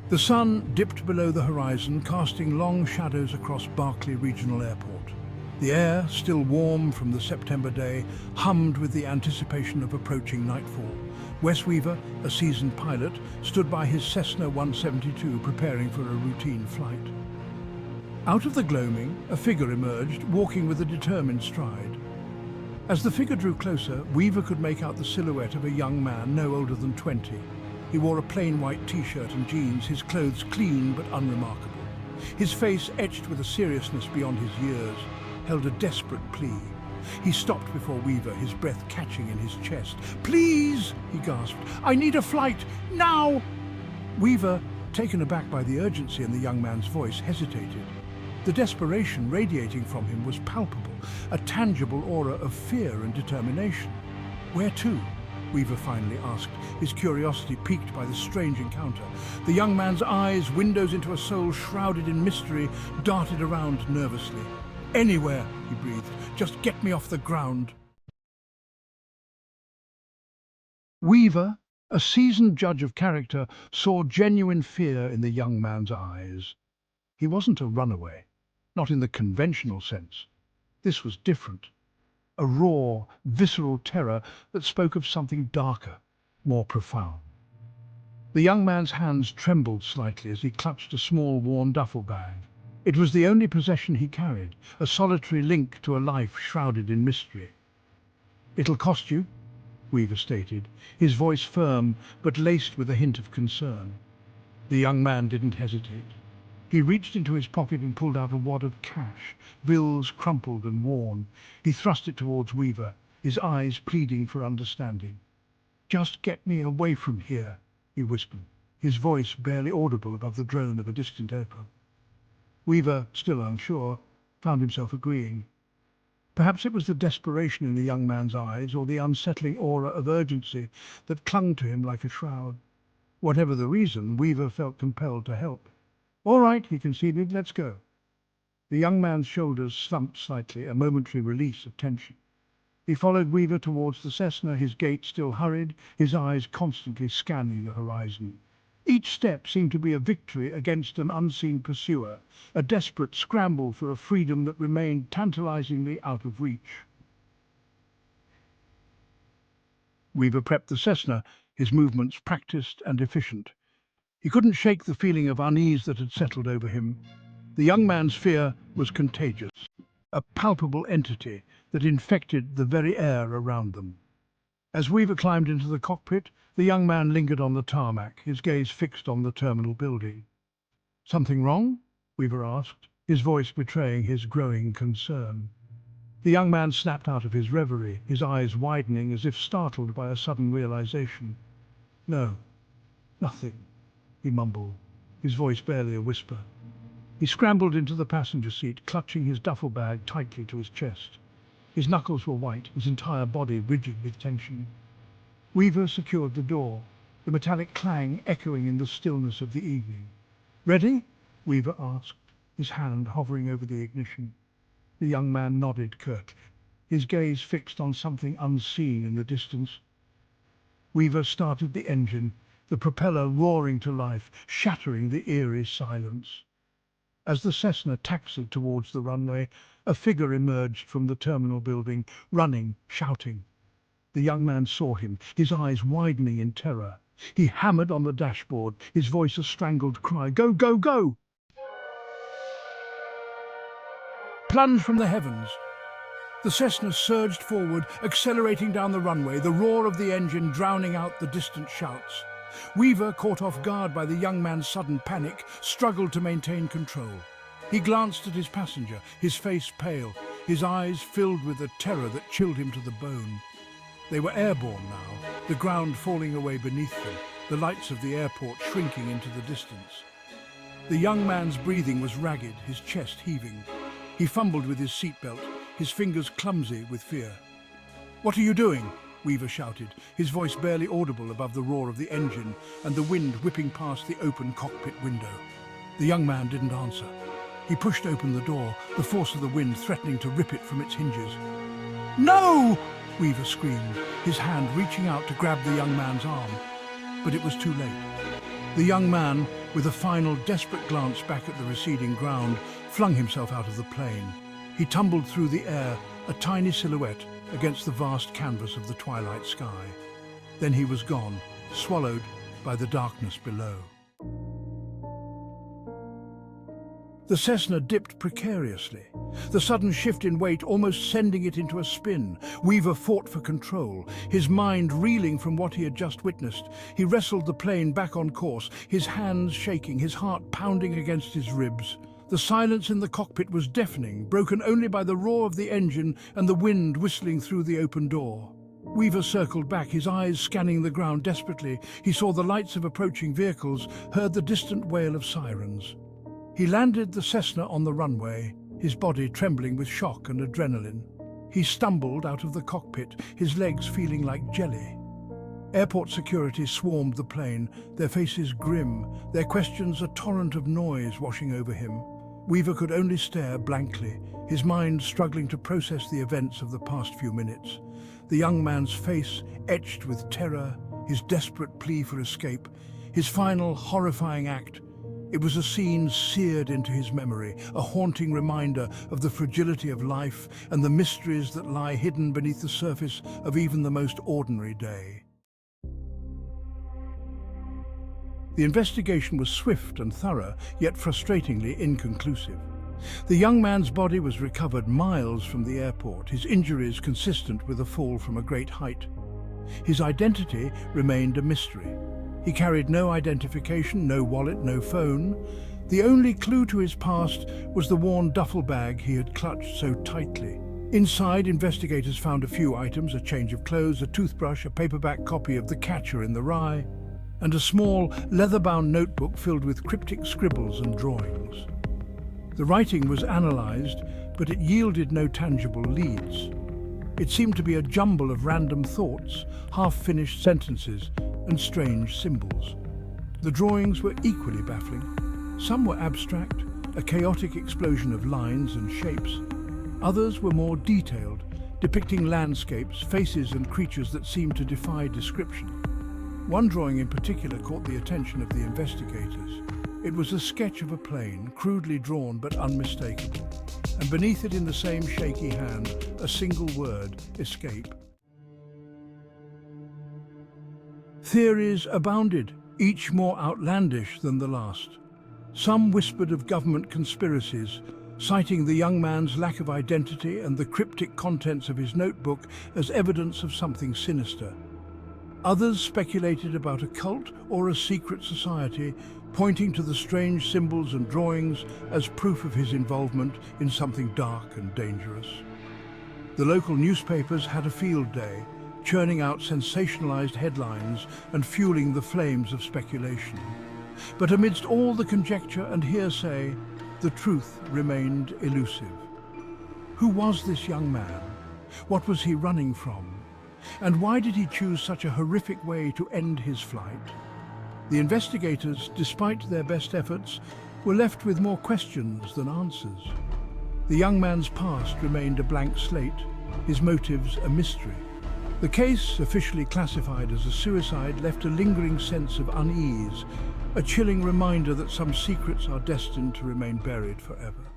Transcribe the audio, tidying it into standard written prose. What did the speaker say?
The sun dipped below the horizon, casting long shadows across Barkley Regional Airpot. The air, still warm from the September day, hummed with the anticipation of approaching nightfall. Wes Weaver, a seasoned pilot, stood by his Cessna 172 preparing for a routine flight. Out of the gloaming, a figure emerged, walking with a determined stride. As the figure drew closer, Weaver could make out the silhouette of a young man no older than 20. He wore a plain white t-shirt and jeans, his clothes clean but unremarkable. His face, etched with a seriousness beyond his years, held a desperate plea. He stopped before Weaver, his breath catching in his chest. "Please," he gasped, "I need a flight, now!" Weaver, taken aback by the urgency in the young man's voice, hesitated. The desperation radiating from him was palpable, a tangible aura of fear and determination. "Where to?" Weaver finally asked, his curiosity piqued by the strange encounter. The young man's eyes, windows into a soul shrouded in mystery, darted around nervously. "Anywhere," he breathed. "Just get me off the ground." Weaver, a seasoned judge of character, saw genuine fear in the young man's eyes. He wasn't a runaway, not in the conventional sense. This was different. A raw, visceral terror that spoke of something darker, more profound. The young man's hands trembled slightly as he clutched a small, worn duffel bag. It was the only possession he carried, a solitary link to a life shrouded in mystery. "It'll cost you," Weaver stated, his voice firm but laced with a hint of concern. The young man didn't hesitate. He reached into his pocket and pulled out a wad of cash, bills crumpled and worn. He thrust it towards Weaver, his eyes pleading for understanding. "Just get me away from here," he whispered, his voice barely audible above the drone of a distant airport. Weaver, still unsure, found himself agreeing. Perhaps it was the desperation in the young man's eyes, or the unsettling aura of urgency that clung to him like a shroud. Whatever the reason, Weaver felt compelled to help. "All right," he conceded, "let's go." The young man's shoulders slumped slightly, a momentary release of tension. He followed Weaver towards the Cessna, his gait still hurried, his eyes constantly scanning the horizon. Each step seemed to be a victory against an unseen pursuer, a desperate scramble for a freedom that remained tantalizingly out of reach. Weaver prepped the Cessna, his movements practiced and efficient. He couldn't shake the feeling of unease that had settled over him. The young man's fear was contagious, a palpable entity that infected the very air around them. As Weaver climbed into the cockpit, the young man lingered on the tarmac, his gaze fixed on the terminal building. "Something wrong?" Weaver asked, his voice betraying his growing concern. The young man snapped out of his reverie, his eyes widening as if startled by a sudden realization. "No, nothing," he mumbled, his voice barely a whisper. He scrambled into the passenger seat, clutching his duffel bag tightly to his chest. His knuckles were white, his entire body rigid with tension. Weaver secured the door, the metallic clang echoing in the stillness of the evening. "Ready?" Weaver asked, his hand hovering over the ignition. The young man nodded curtly, his gaze fixed on something unseen in the distance. Weaver started the engine, the propeller roaring to life, shattering the eerie silence. As the Cessna taxied towards the runway, a figure emerged from the terminal building, running, shouting. The young man saw him, his eyes widening in terror. He hammered on the dashboard, his voice a strangled cry. "Go, go, go!" Plunged from the heavens. The Cessna surged forward, accelerating down the runway, the roar of the engine drowning out the distant shouts. Weaver, caught off guard by the young man's sudden panic, struggled to maintain control. He glanced at his passenger, his face pale, his eyes filled with a terror that chilled him to the bone. They were airborne now, the ground falling away beneath them, the lights of the airport shrinking into the distance. The young man's breathing was ragged, his chest heaving. He fumbled with his seatbelt, his fingers clumsy with fear. "What are you doing?" Weaver shouted, his voice barely audible above the roar of the engine and the wind whipping past the open cockpit window. The young man didn't answer. He pushed open the door, the force of the wind threatening to rip it from its hinges. "No!" Weaver screamed, his hand reaching out to grab the young man's arm. But it was too late. The young man, with a final desperate glance back at the receding ground, flung himself out of the plane. He tumbled through the air, a tiny silhouette against the vast canvas of the twilight sky. Then he was gone, swallowed by the darkness below. The Cessna dipped precariously, the sudden shift in weight almost sending it into a spin. Weaver fought for control, his mind reeling from what he had just witnessed. He wrestled the plane back on course, his hands shaking, his heart pounding against his ribs. The silence in the cockpit was deafening, broken only by the roar of the engine and the wind whistling through the open door. Weaver circled back, his eyes scanning the ground desperately. He saw the lights of approaching vehicles, heard the distant wail of sirens. He landed the Cessna on the runway, his body trembling with shock and adrenaline. He stumbled out of the cockpit, his legs feeling like jelly. Airport security swarmed the plane, their faces grim, their questions a torrent of noise washing over him. Weaver could only stare blankly, his mind struggling to process the events of the past few minutes. The young man's face etched with terror, his desperate plea for escape, his final horrifying act. It was a scene seared into his memory, a haunting reminder of the fragility of life and the mysteries that lie hidden beneath the surface of even the most ordinary day. The investigation was swift and thorough, yet frustratingly inconclusive. The young man's body was recovered miles from the airport, his injuries consistent with a fall from a great height. His identity remained a mystery. He carried no identification, no wallet, no phone. The only clue to his past was the worn duffel bag he had clutched so tightly. Inside, investigators found a few items: a change of clothes, a toothbrush, a paperback copy of The Catcher in the Rye, and a small, leather-bound notebook filled with cryptic scribbles and drawings. The writing was analysed, but it yielded no tangible leads. It seemed to be a jumble of random thoughts, half-finished sentences, and strange symbols. The drawings were equally baffling. Some were abstract, a chaotic explosion of lines and shapes. Others were more detailed, depicting landscapes, faces, and creatures that seemed to defy description. One drawing in particular caught the attention of the investigators. It was a sketch of a plane, crudely drawn but unmistakable, and beneath it in the same shaky hand, a single word: escape. Theories abounded, each more outlandish than the last. Some whispered of government conspiracies, citing the young man's lack of identity and the cryptic contents of his notebook as evidence of something sinister. Others speculated about a cult or a secret society, pointing to the strange symbols and drawings as proof of his involvement in something dark and dangerous. The local newspapers had a field day, churning out sensationalized headlines and fueling the flames of speculation. But amidst all the conjecture and hearsay, the truth remained elusive. Who was this young man? What was he running from? And why did he choose such a horrific way to end his flight? The investigators, despite their best efforts, were left with more questions than answers. The young man's past remained a blank slate, his motives a mystery. The case, officially classified as a suicide, left a lingering sense of unease, a chilling reminder that some secrets are destined to remain buried forever.